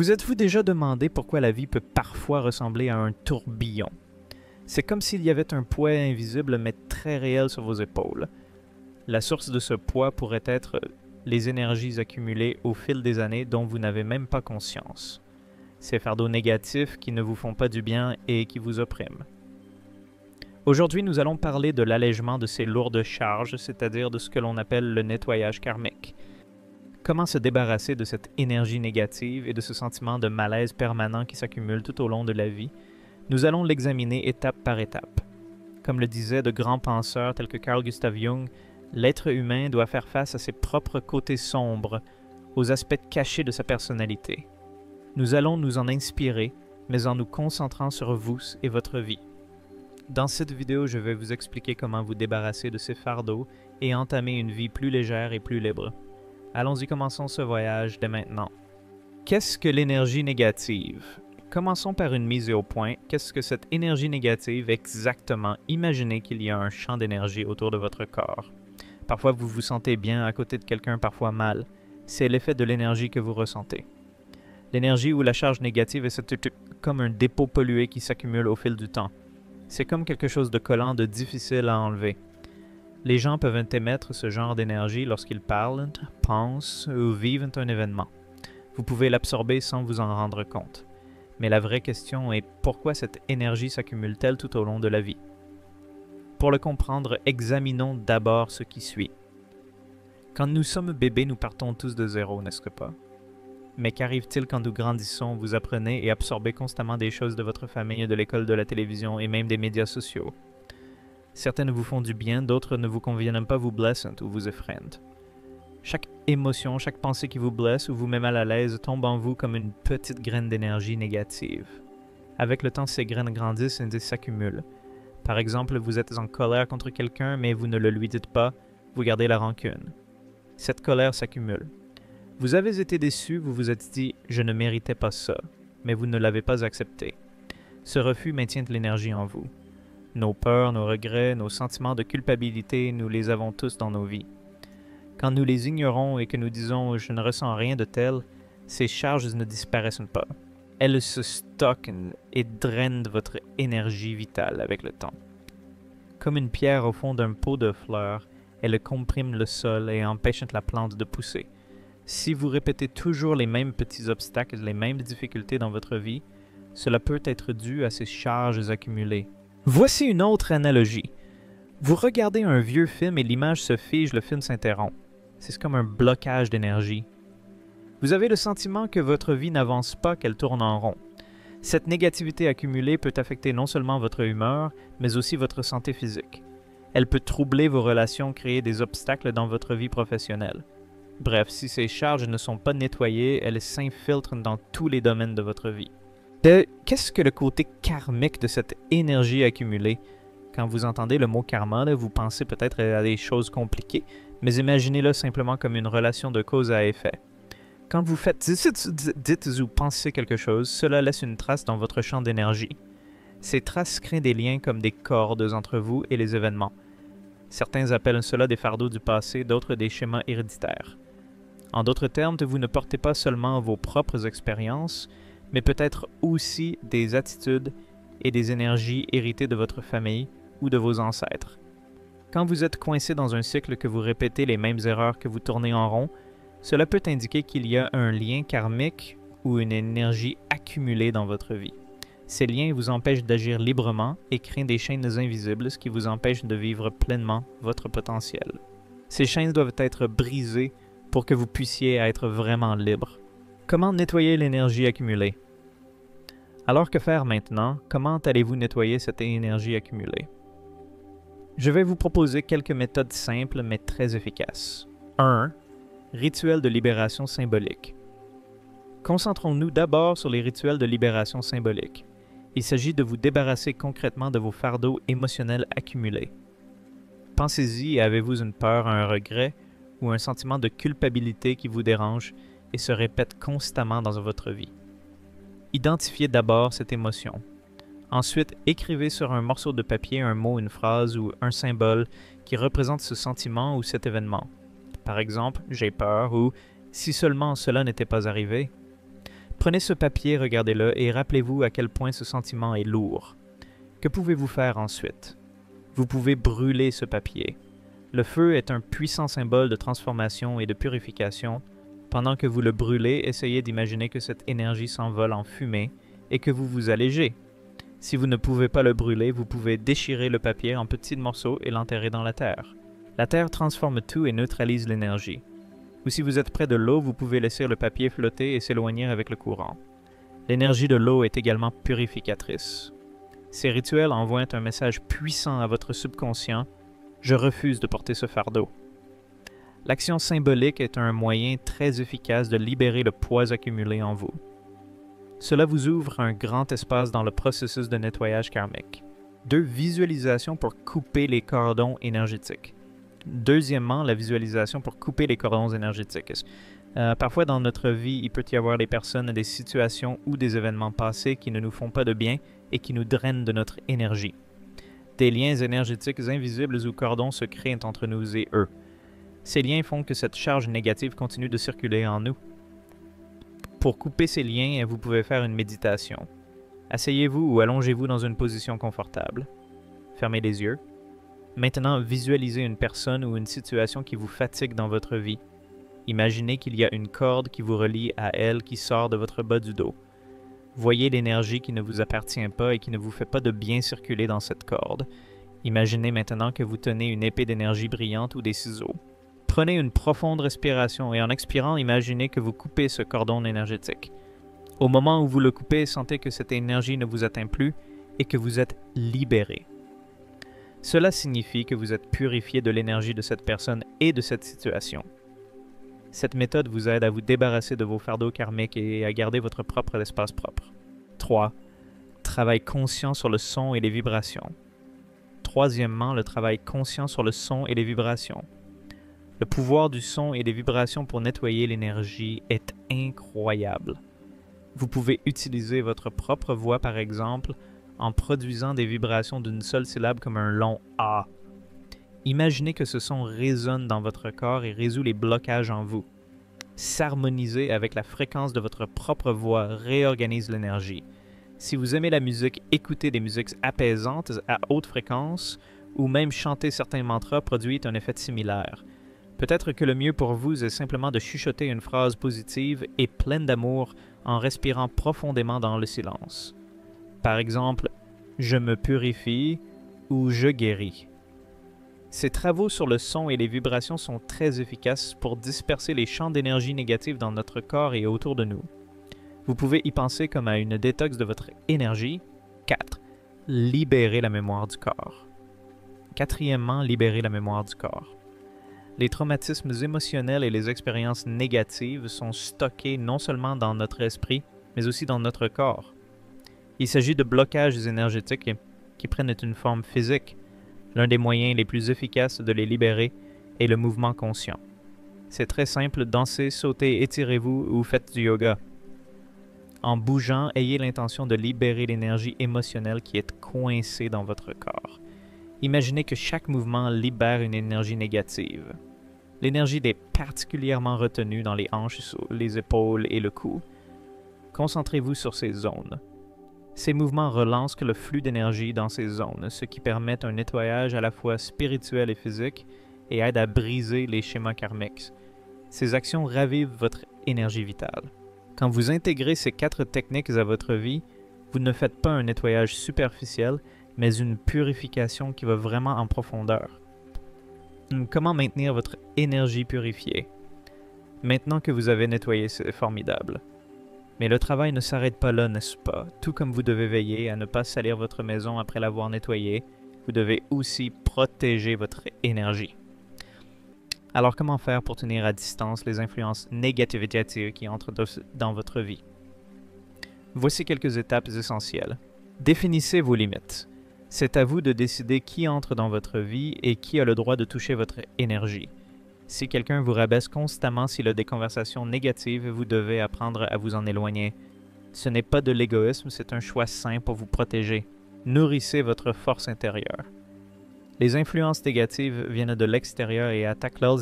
Vous êtes-vous déjà demandé pourquoi la vie peut parfois ressembler à un tourbillon? C'est comme s'il y avait un poids invisible mais très réel sur vos épaules. La source de ce poids pourrait être les énergies accumulées au fil des années dont vous n'avez même pas conscience. Ces fardeaux négatifs qui ne vous font pas du bien et qui vous oppriment. Aujourd'hui, nous allons parler de l'allègement de ces lourdes charges, c'est-à-dire de ce que l'on appelle le nettoyage karmique. Comment se débarrasser de cette énergie négative et de ce sentiment de malaise permanent qui s'accumule tout au long de la vie? Nous allons l'examiner étape par étape. Comme le disaient de grands penseurs tels que Carl Gustav Jung, l'être humain doit faire face à ses propres côtés sombres, aux aspects cachés de sa personnalité. Nous allons nous en inspirer, mais en nous concentrant sur vous et votre vie. Dans cette vidéo, je vais vous expliquer comment vous débarrasser de ces fardeaux et entamer une vie plus légère et plus libre. Allons-y, commençons ce voyage dès maintenant. Qu'est-ce que l'énergie négative? Commençons par une mise au point. Qu'est-ce que cette énergie négative exactement? Imaginez qu'il y a un champ d'énergie autour de votre corps. Parfois, vous vous sentez bien à côté de quelqu'un, parfois mal. C'est l'effet de l'énergie que vous ressentez. L'énergie ou la charge négative est comme un dépôt pollué qui s'accumule au fil du temps. C'est comme quelque chose de collant, de difficile à enlever. Les gens peuvent émettre ce genre d'énergie lorsqu'ils parlent, pensent ou vivent un événement. Vous pouvez l'absorber sans vous en rendre compte. Mais la vraie question est pourquoi cette énergie s'accumule-t-elle tout au long de la vie? Pour le comprendre, examinons d'abord ce qui suit. Quand nous sommes bébés, nous partons tous de zéro, n'est-ce pas? Mais qu'arrive-t-il quand nous grandissons, vous apprenez et absorbez constamment des choses de votre famille, de l'école, de la télévision et même des médias sociaux? Certaines vous font du bien, d'autres ne vous conviennent pas, vous blessent ou vous effraient. Chaque émotion, chaque pensée qui vous blesse ou vous met mal à l'aise tombe en vous comme une petite graine d'énergie négative. Avec le temps, ces graines grandissent et s'accumulent. Par exemple, vous êtes en colère contre quelqu'un, mais vous ne le lui dites pas, vous gardez la rancune. Cette colère s'accumule. Vous avez été déçu, vous vous êtes dit « je ne méritais pas ça », mais vous ne l'avez pas accepté. Ce refus maintient de l'énergie en vous. Nos peurs, nos regrets, nos sentiments de culpabilité, nous les avons tous dans nos vies. Quand nous les ignorons et que nous disons « je ne ressens rien de tel », ces charges ne disparaissent pas. Elles se stockent et drainent votre énergie vitale avec le temps. Comme une pierre au fond d'un pot de fleurs, elles compriment le sol et empêchent la plante de pousser. Si vous répétez toujours les mêmes petits obstacles, les mêmes difficultés dans votre vie, cela peut être dû à ces charges accumulées. Voici une autre analogie. Vous regardez un vieux film et l'image se fige, le film s'interrompt. C'est comme un blocage d'énergie. Vous avez le sentiment que votre vie n'avance pas, qu'elle tourne en rond. Cette négativité accumulée peut affecter non seulement votre humeur, mais aussi votre santé physique. Elle peut troubler vos relations, créer des obstacles dans votre vie professionnelle. Bref, si ces charges ne sont pas nettoyées, elles s'infiltrent dans tous les domaines de votre vie. Qu'est-ce que le côté karmique de cette énergie accumulée? Quand vous entendez le mot karma, vous pensez peut-être à des choses compliquées, mais imaginez-le simplement comme une relation de cause à effet. Quand vous dites ou pensez quelque chose, cela laisse une trace dans votre champ d'énergie. Ces traces créent des liens comme des cordes entre vous et les événements. Certains appellent cela des fardeaux du passé, d'autres des schémas héréditaires. En d'autres termes, vous ne portez pas seulement vos propres expériences, mais peut-être aussi des attitudes et des énergies héritées de votre famille ou de vos ancêtres. Quand vous êtes coincé dans un cycle que vous répétez les mêmes erreurs que vous tournez en rond, cela peut indiquer qu'il y a un lien karmique ou une énergie accumulée dans votre vie. Ces liens vous empêchent d'agir librement et créent des chaînes invisibles, ce qui vous empêche de vivre pleinement votre potentiel. Ces chaînes doivent être brisées pour que vous puissiez être vraiment libre. Comment nettoyer l'énergie accumulée? Alors que faire maintenant? Comment allez-vous nettoyer cette énergie accumulée? Je vais vous proposer quelques méthodes simples mais très efficaces. 1. Rituel de libération symbolique. Concentrons-nous d'abord sur les rituels de libération symbolique. Il s'agit de vous débarrasser concrètement de vos fardeaux émotionnels accumulés. Pensez-y, avez-vous une peur, un regret ou un sentiment de culpabilité qui vous dérange et se répète constamment dans votre vie? Identifiez d'abord cette émotion. Ensuite, écrivez sur un morceau de papier un mot, une phrase ou un symbole qui représente ce sentiment ou cet événement. Par exemple, « j'ai peur » ou « si seulement cela n'était pas arrivé ». Prenez ce papier, regardez-le et rappelez-vous à quel point ce sentiment est lourd. Que pouvez-vous faire ensuite? Vous pouvez brûler ce papier. Le feu est un puissant symbole de transformation et de purification. Pendant que vous le brûlez, essayez d'imaginer que cette énergie s'envole en fumée et que vous vous allégez. Si vous ne pouvez pas le brûler, vous pouvez déchirer le papier en petits morceaux et l'enterrer dans la terre. La terre transforme tout et neutralise l'énergie. Ou si vous êtes près de l'eau, vous pouvez laisser le papier flotter et s'éloigner avec le courant. L'énergie de l'eau est également purificatrice. Ces rituels envoient un message puissant à votre subconscient « Je refuse de porter ce fardeau ». L'action symbolique est un moyen très efficace de libérer le poids accumulé en vous. Cela vous ouvre un grand espace dans le processus de nettoyage karmique. 2. Visualisation pour couper les cordons énergétiques. Deuxièmement, la visualisation pour couper les cordons énergétiques. Parfois dans notre vie, il peut y avoir des personnes, des situations ou des événements passés qui ne nous font pas de bien et qui nous drainent de notre énergie. Des liens énergétiques invisibles ou cordons se créent entre nous et eux. Ces liens font que cette charge négative continue de circuler en nous. Pour couper ces liens, vous pouvez faire une méditation. Asseyez-vous ou allongez-vous dans une position confortable. Fermez les yeux. Maintenant, visualisez une personne ou une situation qui vous fatigue dans votre vie. Imaginez qu'il y a une corde qui vous relie à elle qui sort de votre bas du dos. Voyez l'énergie qui ne vous appartient pas et qui ne vous fait pas de bien circuler dans cette corde. Imaginez maintenant que vous tenez une épée d'énergie brillante ou des ciseaux. Prenez une profonde respiration et en expirant, imaginez que vous coupez ce cordon énergétique. Au moment où vous le coupez, sentez que cette énergie ne vous atteint plus et que vous êtes libéré. Cela signifie que vous êtes purifié de l'énergie de cette personne et de cette situation. Cette méthode vous aide à vous débarrasser de vos fardeaux karmiques et à garder votre propre espace propre. 3. Travail conscient sur le son et les vibrations. Troisièmement, le travail conscient sur le son et les vibrations. Le pouvoir du son et des vibrations pour nettoyer l'énergie est incroyable. Vous pouvez utiliser votre propre voix, par exemple, en produisant des vibrations d'une seule syllabe comme un long « A ». Imaginez que ce son résonne dans votre corps et résout les blocages en vous. S'harmoniser avec la fréquence de votre propre voix réorganise l'énergie. Si vous aimez la musique, écouter des musiques apaisantes à haute fréquence ou même chanter certains mantras produit un effet similaire. Peut-être que le mieux pour vous est simplement de chuchoter une phrase positive et pleine d'amour en respirant profondément dans le silence. Par exemple, « Je me purifie » ou « Je guéris ». Ces travaux sur le son et les vibrations sont très efficaces pour disperser les champs d'énergie négative dans notre corps et autour de nous. Vous pouvez y penser comme à une détox de votre énergie. 4. Libérer la mémoire du corps. Quatrièmement, libérer la mémoire du corps. Les traumatismes émotionnels et les expériences négatives sont stockés non seulement dans notre esprit, mais aussi dans notre corps. Il s'agit de blocages énergétiques qui prennent une forme physique. L'un des moyens les plus efficaces de les libérer est le mouvement conscient. C'est très simple, dansez, sautez, étirez-vous ou faites du yoga. En bougeant, ayez l'intention de libérer l'énergie émotionnelle qui est coincée dans votre corps. Imaginez que chaque mouvement libère une énergie négative. L'énergie est particulièrement retenue dans les hanches, les épaules et le cou. Concentrez-vous sur ces zones. Ces mouvements relancent le flux d'énergie dans ces zones, ce qui permet un nettoyage à la fois spirituel et physique et aide à briser les schémas karmiques. Ces actions ravivent votre énergie vitale. Quand vous intégrez ces 4 techniques à votre vie, vous ne faites pas un nettoyage superficiel, mais une purification qui va vraiment en profondeur. Comment maintenir votre énergie purifiée? Maintenant que vous avez nettoyé, c'est formidable. Mais le travail ne s'arrête pas là, n'est-ce pas? Tout comme vous devez veiller à ne pas salir votre maison après l'avoir nettoyée, vous devez aussi protéger votre énergie. Alors comment faire pour tenir à distance les influences négatives qui entrent dans votre vie? Voici quelques étapes essentielles. Définissez vos limites. C'est à vous de décider qui entre dans votre vie et qui a le droit de toucher votre énergie. Si quelqu'un vous rabaisse constamment s'il a des conversations négatives, vous devez apprendre à vous en éloigner. Ce n'est pas de l'égoïsme, c'est un choix sain pour vous protéger. Nourrissez votre force intérieure. Les influences négatives viennent de l'extérieur et attaquent là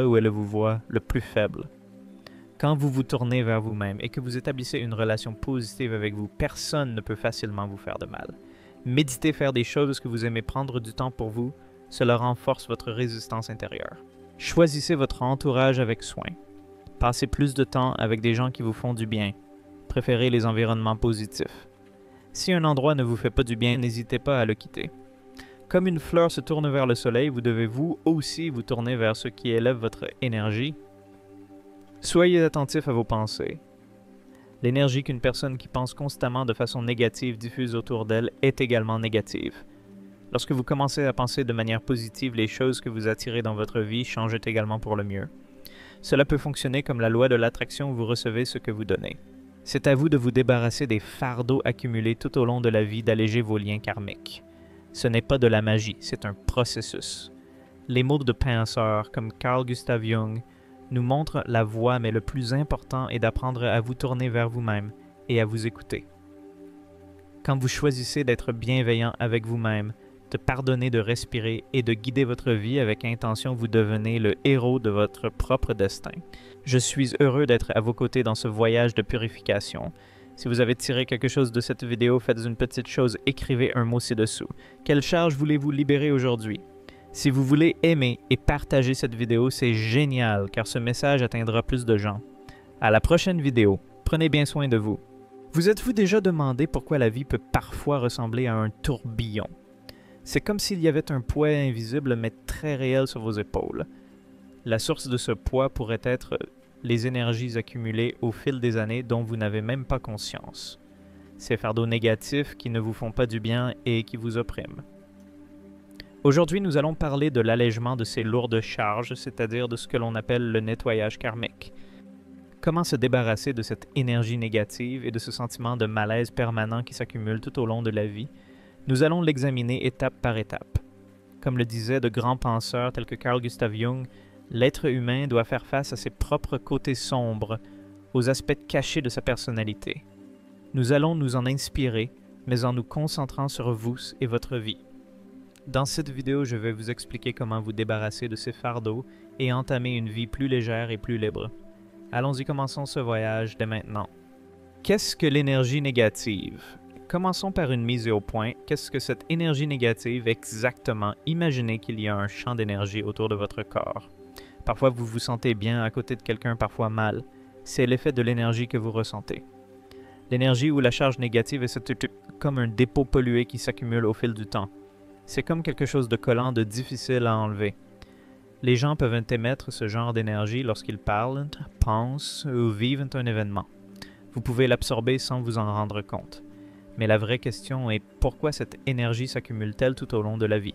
où elles vous voient le plus faible. Quand vous vous tournez vers vous-même et que vous établissez une relation positive avec vous, personne ne peut facilement vous faire de mal. Méditez faire des choses que vous aimez, prendre du temps pour vous, cela renforce votre résistance intérieure. Choisissez votre entourage avec soin. Passez plus de temps avec des gens qui vous font du bien. Préférez les environnements positifs. Si un endroit ne vous fait pas du bien, n'hésitez pas à le quitter. Comme une fleur se tourne vers le soleil, vous devez vous aussi vous tourner vers ce qui élève votre énergie. Soyez attentif à vos pensées. L'énergie qu'une personne qui pense constamment de façon négative diffuse autour d'elle est également négative. Lorsque vous commencez à penser de manière positive, les choses que vous attirez dans votre vie changent également pour le mieux. Cela peut fonctionner comme la loi de l'attraction où vous recevez ce que vous donnez. C'est à vous de vous débarrasser des fardeaux accumulés tout au long de la vie, d'alléger vos liens karmiques. Ce n'est pas de la magie, c'est un processus. Les mots de penseurs comme Carl Gustav Jung nous montrent la voie, mais le plus important est d'apprendre à vous tourner vers vous-même et à vous écouter. Quand vous choisissez d'être bienveillant avec vous-même, de pardonner, de respirer et de guider votre vie avec intention, vous devenez le héros de votre propre destin. Je suis heureux d'être à vos côtés dans ce voyage de purification. Si vous avez tiré quelque chose de cette vidéo, faites une petite chose, écrivez un mot ci-dessous. Quelle charge voulez-vous libérer aujourd'hui? Si vous voulez aimer et partager cette vidéo, c'est génial car ce message atteindra plus de gens. À la prochaine vidéo, prenez bien soin de vous. Vous êtes-vous déjà demandé pourquoi la vie peut parfois ressembler à un tourbillon? C'est comme s'il y avait un poids invisible mais très réel sur vos épaules. La source de ce poids pourrait être les énergies accumulées au fil des années dont vous n'avez même pas conscience. Ces fardeaux négatifs qui ne vous font pas du bien et qui vous oppriment. Aujourd'hui, nous allons parler de l'allègement de ces lourdes charges, c'est-à-dire de ce que l'on appelle le nettoyage karmique. Comment se débarrasser de cette énergie négative et de ce sentiment de malaise permanent qui s'accumule tout au long de la vie? Nous allons l'examiner étape par étape. Comme le disaient de grands penseurs tels que Carl Gustav Jung, l'être humain doit faire face à ses propres côtés sombres, aux aspects cachés de sa personnalité. Nous allons nous en inspirer, mais en nous concentrant sur vous et votre vie. Dans cette vidéo, je vais vous expliquer comment vous débarrasser de ces fardeaux et entamer une vie plus légère et plus libre. Allons-y, commençons ce voyage dès maintenant. Qu'est-ce que l'énergie négative? Commençons par une mise au point. Qu'est-ce que cette énergie négative exactement? Imaginez qu'il y a un champ d'énergie autour de votre corps. Parfois, vous vous sentez bien à côté de quelqu'un, parfois mal. C'est l'effet de l'énergie que vous ressentez. L'énergie ou la charge négative est comme un dépôt pollué qui s'accumule au fil du temps. C'est comme quelque chose de collant, de difficile à enlever. Les gens peuvent émettre ce genre d'énergie lorsqu'ils parlent, pensent ou vivent un événement. Vous pouvez l'absorber sans vous en rendre compte. Mais la vraie question est pourquoi cette énergie s'accumule-t-elle tout au long de la vie?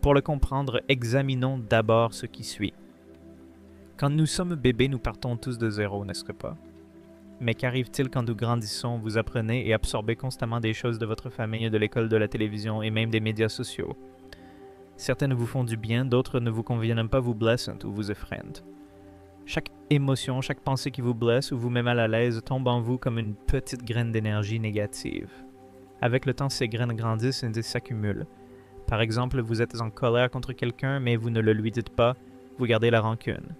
Pour le comprendre, examinons d'abord ce qui suit. Quand nous sommes bébés, nous partons tous de zéro, n'est-ce pas? Mais qu'arrive-t-il quand nous grandissons, vous apprenez et absorbez constamment des choses de votre famille, de l'école, de la télévision et même des médias sociaux? Certaines vous font du bien, d'autres ne vous conviennent pas, vous blessent ou vous effraient. Chaque émotion, chaque pensée qui vous blesse ou vous met mal à l'aise tombe en vous comme une petite graine d'énergie négative. Avec le temps, ces graines grandissent et s'accumulent. Par exemple, vous êtes en colère contre quelqu'un, mais vous ne le lui dites pas, vous gardez la rancune.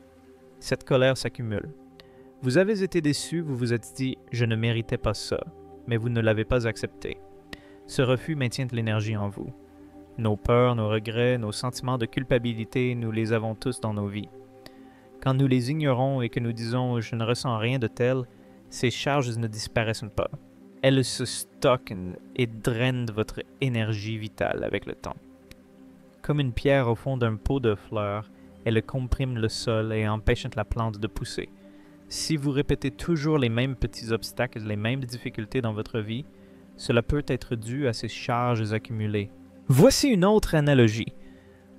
Cette colère s'accumule. Vous avez été déçu, vous vous êtes dit « je ne méritais pas ça », mais vous ne l'avez pas accepté. Ce refus maintient de l'énergie en vous. Nos peurs, nos regrets, nos sentiments de culpabilité, nous les avons tous dans nos vies. Quand nous les ignorons et que nous disons « je ne ressens rien de tel », ces charges ne disparaissent pas. Elles se stockent et drainent votre énergie vitale avec le temps. Comme une pierre au fond d'un pot de fleurs, elles compriment le sol et empêchent la plante de pousser. Si vous répétez toujours les mêmes petits obstacles, les mêmes difficultés dans votre vie, cela peut être dû à ces charges accumulées. Voici une autre analogie.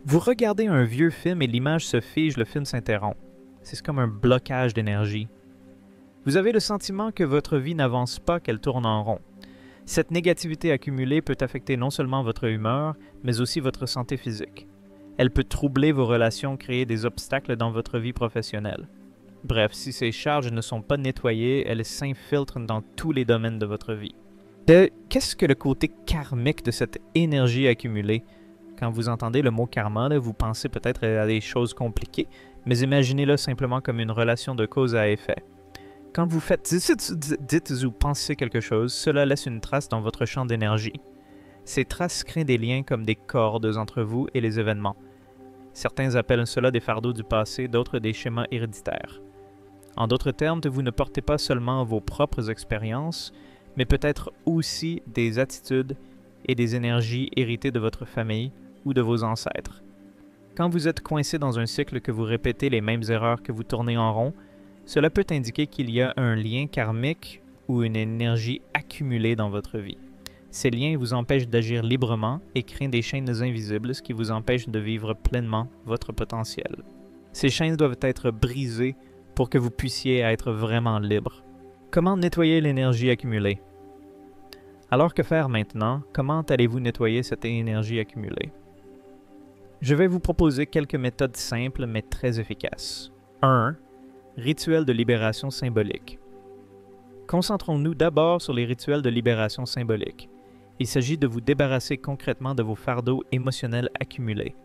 Vous regardez un vieux film et l'image se fige, le film s'interrompt. C'est comme un blocage d'énergie. Vous avez le sentiment que votre vie n'avance pas, qu'elle tourne en rond. Cette négativité accumulée peut affecter non seulement votre humeur, mais aussi votre santé physique. Elle peut troubler vos relations, créer des obstacles dans votre vie professionnelle. Bref, si ces charges ne sont pas nettoyées, elles s'infiltrent dans tous les domaines de votre vie. Qu'est-ce que le côté karmique de cette énergie accumulée? Quand vous entendez le mot karma, vous pensez peut-être à des choses compliquées, mais imaginez-le simplement comme une relation de cause à effet. Quand vous faites dites ou pensez quelque chose, cela laisse une trace dans votre champ d'énergie. Ces traces créent des liens comme des cordes entre vous et les événements. Certains appellent cela des fardeaux du passé, d'autres des schémas héréditaires. En d'autres termes, vous ne portez pas seulement vos propres expériences, mais peut-être aussi des attitudes et des énergies héritées de votre famille ou de vos ancêtres. Quand vous êtes coincé dans un cycle que vous répétez les mêmes erreurs que vous tournez en rond, cela peut indiquer qu'il y a un lien karmique ou une énergie accumulée dans votre vie. Ces liens vous empêchent d'agir librement et créent des chaînes invisibles, ce qui vous empêche de vivre pleinement votre potentiel. Ces chaînes doivent être brisées pour que vous puissiez être vraiment libre. Comment nettoyer l'énergie accumulée? Alors que faire maintenant? Comment allez-vous nettoyer cette énergie accumulée? Je vais vous proposer quelques méthodes simples mais très efficaces. 1. Rituel de libération symbolique. Concentrons-nous d'abord sur les rituels de libération symbolique. Il s'agit de vous débarrasser concrètement de vos fardeaux émotionnels accumulés.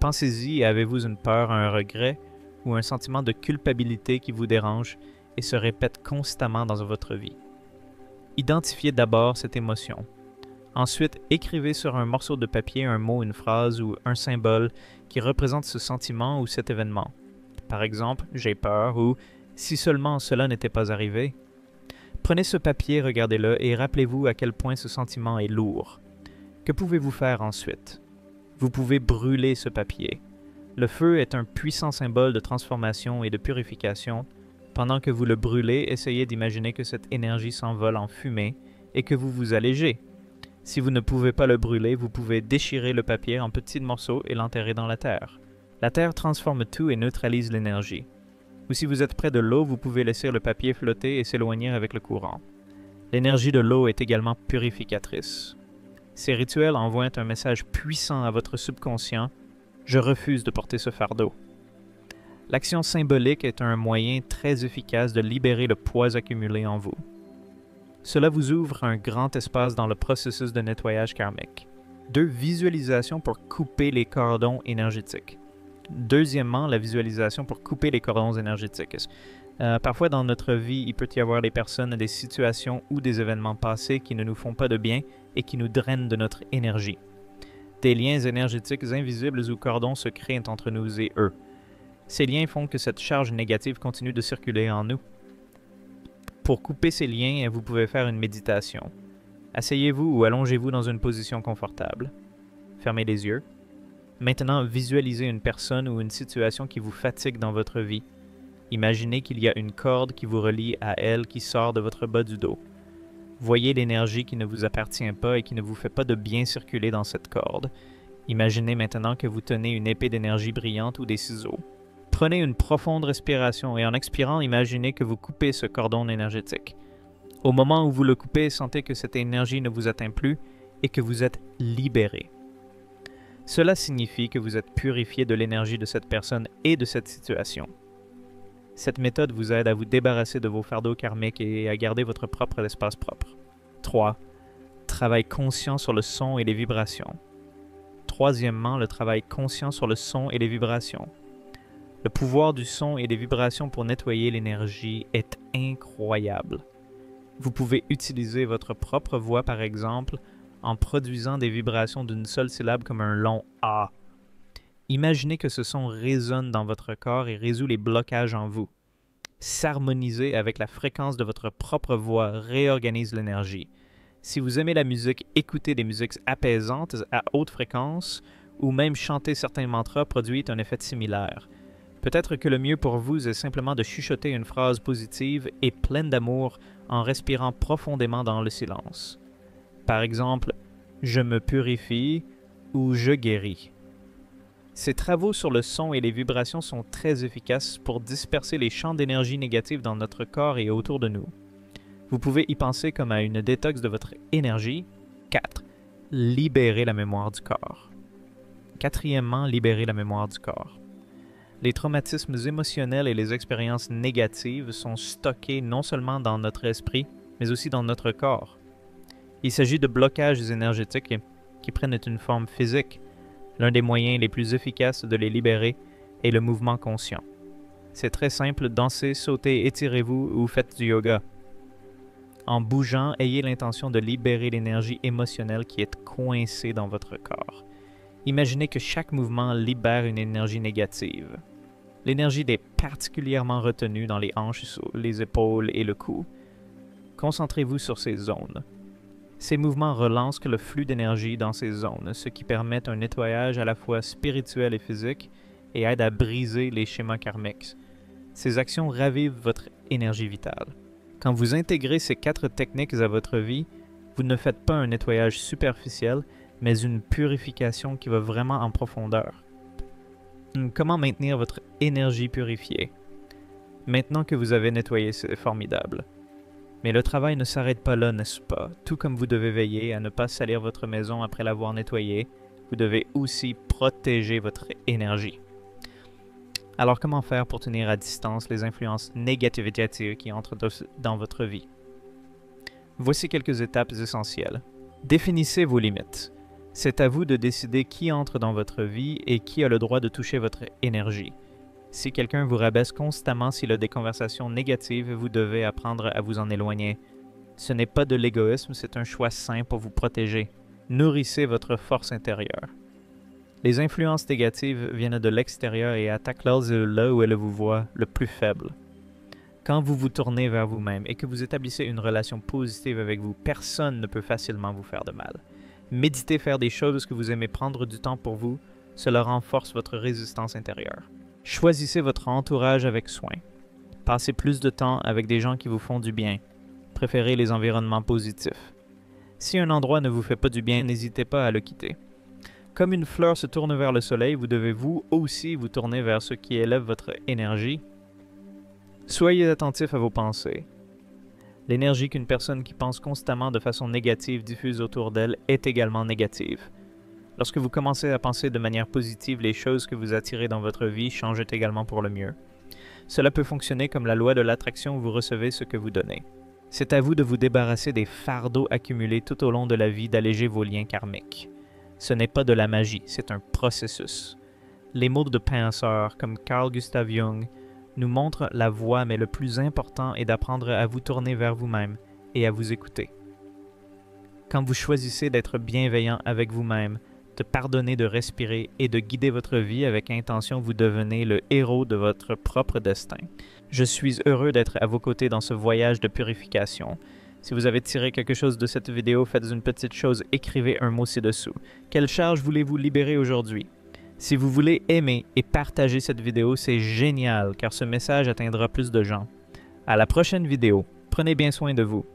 Pensez-y, avez-vous une peur, un regret ou un sentiment de culpabilité qui vous dérange et se répète constamment dans votre vie? Identifiez d'abord cette émotion. Ensuite, écrivez sur un morceau de papier un mot, une phrase ou un symbole qui représente ce sentiment ou cet événement. Par exemple, j'ai peur ou si seulement cela n'était pas arrivé. Prenez ce papier, regardez-le et rappelez-vous à quel point ce sentiment est lourd. Que pouvez-vous faire ensuite? Vous pouvez brûler ce papier. Le feu est un puissant symbole de transformation et de purification. Pendant que vous le brûlez, essayez d'imaginer que cette énergie s'envole en fumée et que vous vous allégez. Si vous ne pouvez pas le brûler, vous pouvez déchirer le papier en petits morceaux et l'enterrer dans la terre. La terre transforme tout et neutralise l'énergie. Ou si vous êtes près de l'eau, vous pouvez laisser le papier flotter et s'éloigner avec le courant. L'énergie de l'eau est également purificatrice. Ces rituels envoient un message puissant à votre subconscient « Je refuse de porter ce fardeau ». L'action symbolique est un moyen très efficace de libérer le poids accumulé en vous. Cela vous ouvre un grand espace dans le processus de nettoyage karmique. 2. Visualisation pour couper les cordons énergétiques. Deuxièmement, la visualisation pour couper les cordons énergétiques. Parfois dans notre vie, il peut y avoir des personnes, des situations ou des événements passés qui ne nous font pas de bien et qui nous drainent de notre énergie. Des liens énergétiques invisibles ou cordons se créent entre nous et eux. Ces liens font que cette charge négative continue de circuler en nous. Pour couper ces liens, vous pouvez faire une méditation. Asseyez-vous ou allongez-vous dans une position confortable. Fermez les yeux. Maintenant, visualisez une personne ou une situation qui vous fatigue dans votre vie. Imaginez qu'il y a une corde qui vous relie à elle qui sort de votre bas du dos. Voyez l'énergie qui ne vous appartient pas et qui ne vous fait pas de bien circuler dans cette corde. Imaginez maintenant que vous tenez une épée d'énergie brillante ou des ciseaux. Prenez une profonde respiration et en expirant, imaginez que vous coupez ce cordon énergétique. Au moment où vous le coupez, sentez que cette énergie ne vous atteint plus et que vous êtes libéré. Cela signifie que vous êtes purifié de l'énergie de cette personne et de cette situation. Cette méthode vous aide à vous débarrasser de vos fardeaux karmiques et à garder votre propre espace propre. 3. Travail conscient sur le son et les vibrations. Troisièmement, le travail conscient sur le son et les vibrations. Le pouvoir du son et des vibrations pour nettoyer l'énergie est incroyable. Vous pouvez utiliser votre propre voix par exemple en produisant des vibrations d'une seule syllabe comme un long « A ». Imaginez que ce son résonne dans votre corps et résout les blocages en vous. S'harmoniser avec la fréquence de votre propre voix réorganise l'énergie. Si vous aimez la musique, écouter des musiques apaisantes à haute fréquence ou même chanter certains mantras produit un effet similaire. Peut-être que le mieux pour vous est simplement de chuchoter une phrase positive et pleine d'amour en respirant profondément dans le silence. Par exemple, « Je me purifie » ou « Je guéris ». Ces travaux sur le son et les vibrations sont très efficaces pour disperser les champs d'énergie négative dans notre corps et autour de nous. Vous pouvez y penser comme à une détox de votre énergie. 4. Libérer la mémoire du corps. Quatrièmement, libérer la mémoire du corps. Les traumatismes émotionnels et les expériences négatives sont stockés non seulement dans notre esprit, mais aussi dans notre corps. Il s'agit de blocages énergétiques qui prennent une forme physique. L'un des moyens les plus efficaces de les libérer et le mouvement conscient. C'est très simple, dansez, sautez, étirez-vous ou faites du yoga. En bougeant, ayez l'intention de libérer l'énergie émotionnelle qui est coincée dans votre corps. Imaginez que chaque mouvement libère une énergie négative. L'énergie est particulièrement retenue dans les hanches, les épaules et le cou. Concentrez-vous sur ces zones. Ces mouvements relancent le flux d'énergie dans ces zones, ce qui permet un nettoyage à la fois spirituel et physique et aide à briser les schémas karmiques. Ces actions ravivent votre énergie vitale. Quand vous intégrez ces 4 techniques à votre vie, vous ne faites pas un nettoyage superficiel, mais une purification qui va vraiment en profondeur. Comment maintenir votre énergie purifiée? Maintenant que vous avez nettoyé, c'est formidable. Mais le travail ne s'arrête pas là, n'est-ce pas? Tout comme vous devez veiller à ne pas salir votre maison après l'avoir nettoyée, vous devez aussi protéger votre énergie. Alors comment faire pour tenir à distance les influences négatives qui entrent dans votre vie? Voici quelques étapes essentielles. Définissez vos limites. C'est à vous de décider qui entre dans votre vie et qui a le droit de toucher votre énergie. Si quelqu'un vous rabaisse constamment s'il a des conversations négatives, vous devez apprendre à vous en éloigner. Ce n'est pas de l'égoïsme, c'est un choix sain pour vous protéger. Nourrissez votre force intérieure. Les influences négatives viennent de l'extérieur et attaquent là où elles vous voient le plus faible. Quand vous vous tournez vers vous-même et que vous établissez une relation positive avec vous, personne ne peut facilement vous faire de mal. Méditez faire des choses que vous aimez, prendre du temps pour vous, cela renforce votre résistance intérieure. Choisissez votre entourage avec soin. Passez plus de temps avec des gens qui vous font du bien. Préférez les environnements positifs. Si un endroit ne vous fait pas du bien, n'hésitez pas à le quitter. Comme une fleur se tourne vers le soleil, vous devez vous aussi vous tourner vers ce qui élève votre énergie. Soyez attentif à vos pensées. L'énergie qu'une personne qui pense constamment de façon négative diffuse autour d'elle est également négative. Lorsque vous commencez à penser de manière positive, les choses que vous attirez dans votre vie changent également pour le mieux. Cela peut fonctionner comme la loi de l'attraction où vous recevez ce que vous donnez. C'est à vous de vous débarrasser des fardeaux accumulés tout au long de la vie, d'alléger vos liens karmiques. Ce n'est pas de la magie, c'est un processus. Les mots de penseurs comme Carl Gustav Jung nous montrent la voie, mais le plus important est d'apprendre à vous tourner vers vous-même et à vous écouter. Quand vous choisissez d'être bienveillant avec vous-même, de pardonner, de respirer et de guider votre vie avec intention, vous devenez le héros de votre propre destin. Je suis heureux d'être à vos côtés dans ce voyage de purification. Si vous avez tiré quelque chose de cette vidéo, faites une petite chose, écrivez un mot ci-dessous. Quelle charge voulez-vous libérer aujourd'hui? Si vous voulez aimer et partager cette vidéo, c'est génial car ce message atteindra plus de gens. À la prochaine vidéo, prenez bien soin de vous.